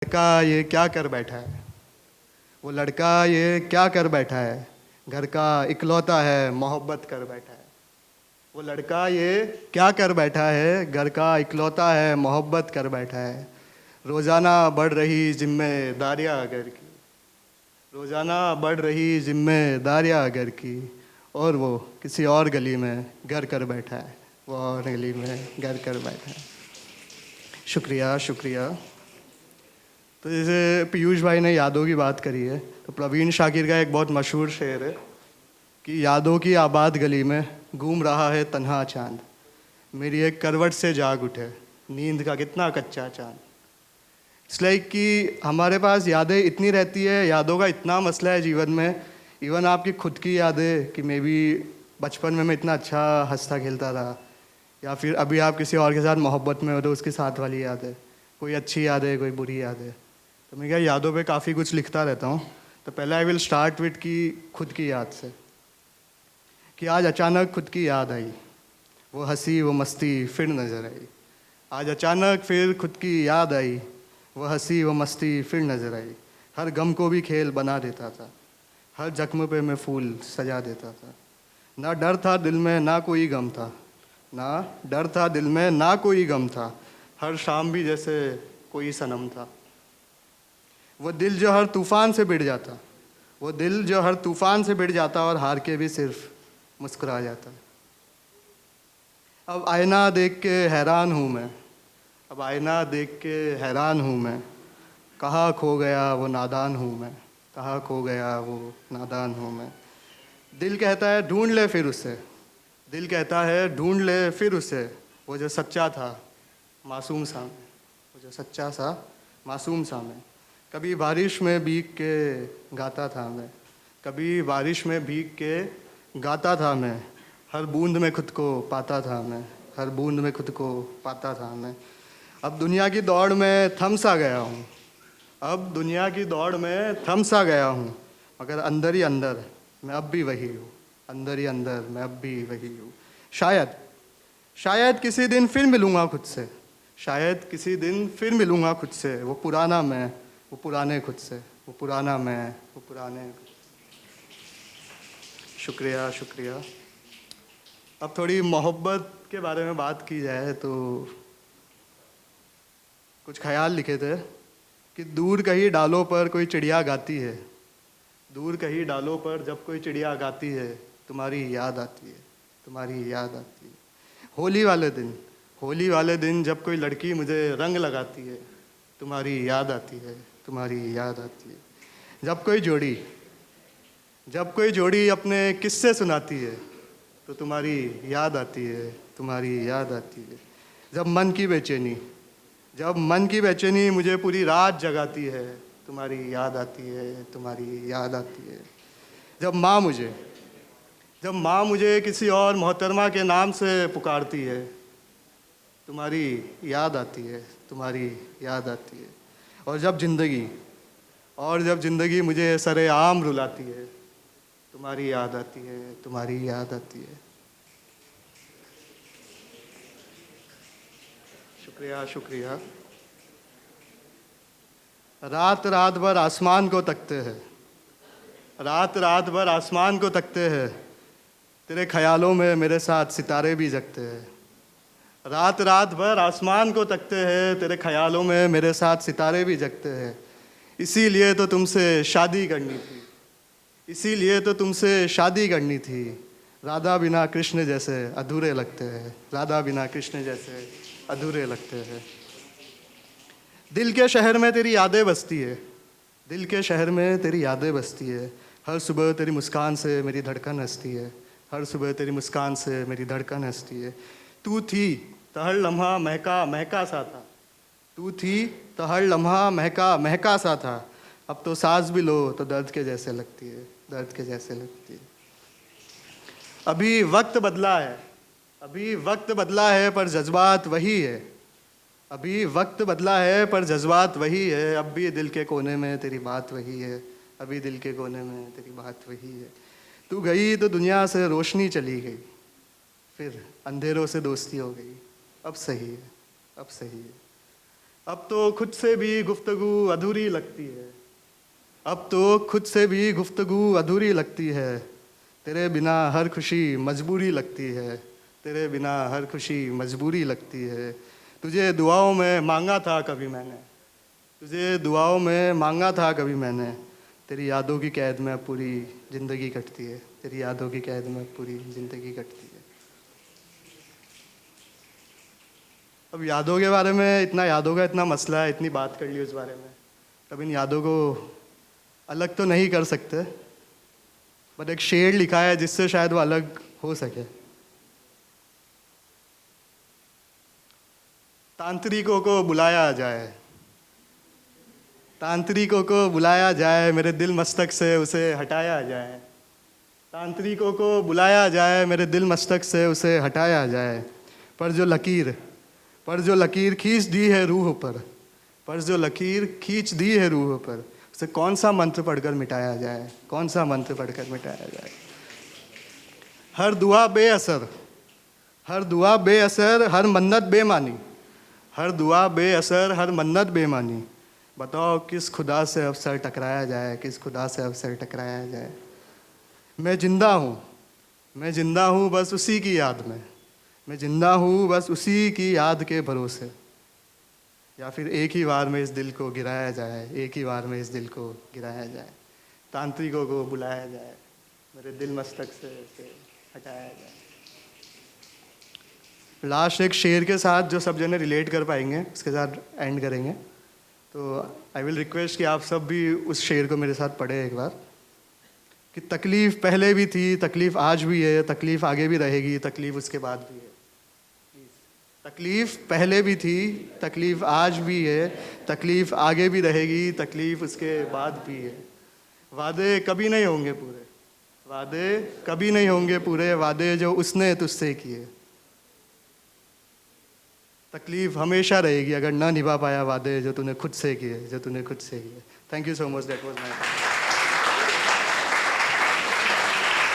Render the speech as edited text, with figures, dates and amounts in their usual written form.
लड़का ये क्या कर बैठा है। वो लड़का ये क्या कर बैठा है, घर का इकलौता है मोहब्बत कर बैठा है। वो लड़का ये क्या कर बैठा है, घर का इकलौता है मोहब्बत कर बैठा है। रोज़ाना बढ़ रही जिम्मेदारियाँ घर की, रोज़ाना बढ़ रही जिम्मेदारियाँ घर की, और वो किसी और गली में घर कर बैठा है, वो और गली में घर कर बैठा है। शुक्रिया शुक्रिया। तो जैसे पीयूष भाई ने यादों की बात करी है, तो प्रवीण शाकिर का एक बहुत मशहूर शेर है कि यादों की आबाद गली में घूम रहा है तन्हा चांद, मेरी एक करवट से जाग उठे नींद का कितना कच्चा चांद। इट्स लाइक कि हमारे पास यादें इतनी रहती है, यादों का इतना मसला है जीवन में। इवन आपकी खुद की यादें कि मे बी बचपन में मैं इतना अच्छा हंसता खेलता था, या फिर अभी आप किसी और के साथ मोहब्बत में हो तो उसके साथ वाली याद है, कोई अच्छी याद है कोई बुरी याद है। तो मैं क्या यादों पे काफ़ी कुछ लिखता रहता हूँ। तो पहले आई विल स्टार्ट विथ कि खुद की याद से, कि आज अचानक खुद की याद आई, वो हंसी वो मस्ती फिर नज़र आई। आज अचानक फिर खुद की याद आई, वो हंसी वो मस्ती फिर नज़र आई। हर गम को भी खेल बना देता था, हर जख्म पे मैं फूल सजा देता था। ना डर था दिल में ना कोई गम था, ना डर था दिल में ना कोई गम था। हर शाम भी जैसे कोई सनम था। वो दिल जो हर तूफ़ान से बिड़ जाता, वो दिल जो हर तूफ़ान से बिड़ जाता और हार के भी सिर्फ मुस्कुरा जाता। अब आईना देख के हैरान हूँ मैं, अब आईना देख के हैरान हूँ मैं। कहाँ खो गया वो नादान हूँ मैं, कहाँ खो गया वो नादान हूँ मैं। दिल कहता है ढूंढ ले फिर उसे, दिल कहता है ढूंढ ले फिर उसे, वो जो सच्चा था मासूम सा मैं, वो जो सच्चा सा मासूम सा मैं। कभी बारिश में भीग के गाता था मैं, कभी बारिश में भीग के गाता था मैं। हर बूंद में खुद को पाता था मैं, हर बूंद में खुद को पाता था मैं। अब दुनिया की दौड़ में थम सा गया हूँ, अब दुनिया की दौड़ में थम सा गया हूँ, मगर अंदर ही अंदर मैं अब भी वही हूँ, अंदर ही अंदर मैं अब भी वही हूँ। शायद शायद किसी दिन फिर मिलूँगा खुद से, शायद किसी दिन फिर मिलूँगा खुद से। वो पुराना मैं, वो पुराने खुद से, वो पुराना मैं, वो पुराने। शुक्रिया शुक्रिया। अब थोड़ी मोहब्बत के बारे में बात की जाए तो कुछ ख्याल लिखे थे कि दूर कहीं डालों पर कोई चिड़िया गाती है, दूर कहीं डालों पर जब कोई चिड़िया गाती है, तुम्हारी याद आती है, तुम्हारी याद आती है। होली वाले दिन, होली वाले दिन जब कोई लड़की मुझे रंग लगाती है, तुम्हारी याद आती है, तुम्हारी याद आती है। जब कोई जोड़ी, जब कोई जोड़ी अपने किस्से सुनाती है, तो तुम्हारी याद आती है, तुम्हारी याद आती है। जब मन की बेचैनी, जब मन की बेचैनी मुझे पूरी रात जगाती है, तुम्हारी याद आती है, तुम्हारी याद आती है। जब माँ मुझे, जब माँ मुझे किसी और मोहतरमा के नाम से पुकारती है, तुम्हारी याद आती है, तुम्हारी याद आती है। और जब ज़िंदगी, और जब ज़िंदगी मुझे सरेआम रुलाती है, तुम्हारी याद आती है, तुम्हारी याद आती है। शुक्रिया शुक्रिया। रात रात भर आसमान को तकते हैं, रात रात भर आसमान को तकते हैं, तेरे ख्यालों में मेरे साथ सितारे भी जगते हैं। रात रात भर आसमान को तकते हैं, तेरे ख्यालों में मेरे साथ सितारे भी जगते हैं। इसीलिए तो तुमसे शादी करनी थी, इसीलिए तो तुमसे शादी करनी थी। राधा बिना कृष्ण जैसे अधूरे लगते हैं, राधा बिना कृष्ण जैसे अधूरे लगते हैं। दिल के शहर में तेरी यादें बसती है, दिल के शहर में तेरी यादें बसती है। हर सुबह तेरी मुस्कान से मेरी धड़कन हंसती है, हर सुबह तेरी मुस्कान से मेरी धड़कन हंसती है। तू थी तो हर लम्हा महका महका सा था, तू थी तो हर लम्हा महका महका सा था। अब तो सांस भी लो तो दर्द के जैसे लगती है, दर्द के जैसे लगती है। अभी वक्त बदला है, अभी वक्त बदला है पर जज्बात वही है, अभी वक्त बदला है पर जज्बात वही है। अब भी दिल के कोने में तेरी बात वही है, अभी दिल के कोने में तेरी बात वही है। तू गई तो दुनिया से रोशनी चली गई, फिर अंधेरों से दोस्ती हो गई। अब सही है, अब सही है। अब तो खुद से भी गुफ्तगू अधूरी लगती है, अब तो खुद से भी गुफ्तगू अधूरी लगती है, तेरे बिना हर खुशी मजबूरी लगती है, तेरे बिना हर खुशी मजबूरी लगती है। तुझे दुआओं में मांगा था कभी मैंने, तुझे दुआओं में मांगा था कभी मैंने, तेरी यादों की कैद में पूरी ज़िंदगी कटती है, तेरी यादों की कैद में पूरी ज़िंदगी कटती है। अब यादों के बारे में इतना, यादों का इतना मसला है, इतनी बात कर ली उस बारे में, तब इन यादों को अलग तो नहीं कर सकते, बट एक शेर लिखा है जिससे शायद वो अलग हो सके। तांत्रिकों को बुलाया जाए, तांत्रिकों को बुलाया जाए, मेरे दिल मस्तक से उसे हटाया जाए, तांत्रिकों को बुलाया जाए, मेरे दिल मस्तक से उसे हटाया जाए, पर जो लकीर, पर जो लकीर खींच दी है रूह पर, पर जो लकीर खींच दी है रूह पर, उसे कौन सा मंत्र पढ़कर मिटाया जाए, कौन सा मंत्र पढ़कर मिटाया जाए। हर दुआ बेअसर, हर दुआ बेअसर, हर मन्नत बेमानी, हर दुआ बेअसर, हर मन्नत बेमानी, बताओ किस खुदा से अवसर टकराया जाए, किस खुदा से अवसर टकराया जाए। मैं ज़िंदा हूँ, मैं ज़िंदा हूँ बस उसी की याद में, मैं ज़िंदा हूँ बस उसी की याद के भरोसे, या फिर एक ही बार में इस दिल को गिराया जाए, एक ही बार में इस दिल को गिराया जाए, तांत्रिकों को बुलाया जाए, मेरे दिल मस्तक से इसे हटाया जाए। लास्ट एक शेर के साथ जो सब जने रिलेट कर पाएंगे उसके साथ एंड करेंगे। तो आई विल रिक्वेस्ट कि आप सब भी उस शेर को मेरे साथ पढ़े एक बार, कि तकलीफ़ पहले भी थी, तकलीफ़ आज भी है, तकलीफ़ आगे भी रहेगी, तकलीफ़ उसके बाद भी है। तकलीफ़ पहले भी थी, तकलीफ़ आज भी है, तकलीफ़ आगे भी रहेगी, तकलीफ़ उसके बाद भी है। वादे कभी नहीं होंगे पूरे, वादे कभी नहीं होंगे पूरे, वादे जो उसने तुझसे किए, तकलीफ़ हमेशा रहेगी अगर ना निभा पाया वादे जो तूने खुद से किए, जो तूने खुद से किए। Thank you so much, that was my